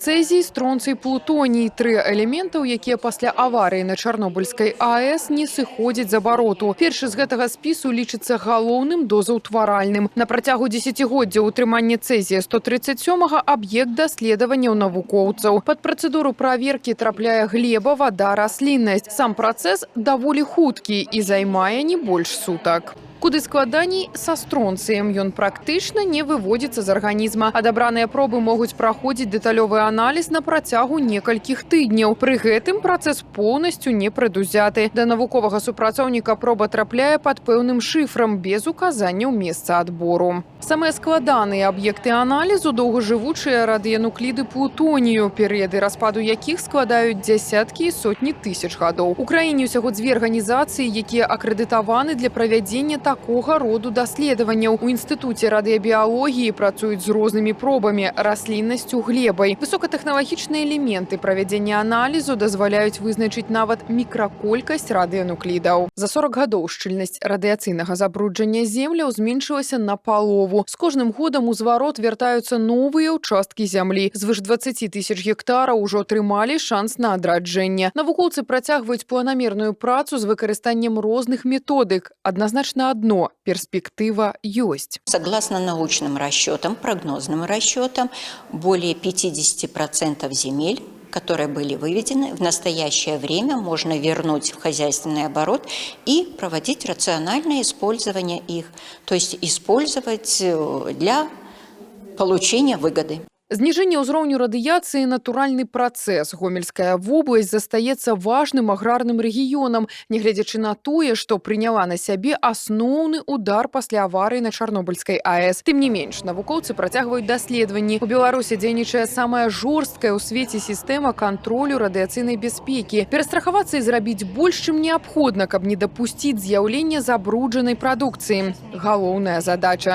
Цезій, стронцый, плутоній – три элементаў, якія пасля аварыі на Чарнобыльскай АЭС не сыходзяць з абароту. Першы з гэтага спісу лічыцца галоўным дозаўтваральным. На працягу дзесяцігоддзя ўтрымання цэзія 137 аб'ект даследаванняў навукоўцаў. Пад працэдуру праверкі трапляе глеба, вада, расліннасць. Сам працэс даволі хуткі і займае не больш сутак. Куды складаней са стронцыем. Ён практычна не выводзіцца з арганізма. Адабраныя пробы могуць праходзіць дэталёвы аналіз на працягу некалькіх тыдняў. Пры гэтым працэс поўнасцю не прадузяты. Да навуковага супрацоўніка проба трапляе пад пэўным шыфрам, без указанняў месца адбору. Самыя складаныя аб'екты аналізу – доўгажывучыя радыенукліды плутонію, перыяды распаду якіх складаюць дзясяткі і сотні тысяч гадоў. У краіне ўсяго дзве арганізацыі, якія акрэдытаваны для правядзення такога роду даследаванняў. У інстытуце радыябіялогіі працуюць з рознымі пробамі, расліннасцю, глебай. Высокатэхналагічныя элементы правядзення аналізу дазваляюць вызначыць нават мікраколькасць радыенуклідаў. За 40 гадоў шчыльнасць радыяцыйнага забруджання земляў зменшылася напалову. З кожным годам у зварот вяртаюцца новыя ўчасткі зямлі. Звыш 20 тысяч гектараў ужо атрымалі шанс на адраджэнне. Навукоўцы працягваюць планамерную працу з выкарыстаннем розных методык. Адназначна одно – перспектива есть. Согласно научным расчетам, прогнозным расчетам, более 50% земель, которые были выведены, в настоящее время можно вернуть в хозяйственный оборот и проводить рациональное использование их, то есть использовать для получения выгоды. Зніжэнне ўзроўню радыяцыі – натуральны працэс. Гомельская вобласць застаецца важным аграрным рэгіёнам, нягледзячы на тое, што прыняла на сябе асноўны удар пасля аварыі на Чарнобыльскай АЭС. Тым не менш, навукоўцы працягваюць даследаванні. У Беларусі дзейнічае самая жорсткая ў свеце сістэма кантролю радыяцыйнай бяспекі. Перастрахавацца і зрабіць больш, чым неабходна, каб не дапусціць з'яўлення забруджанай прадукцыі. Галоўная задача.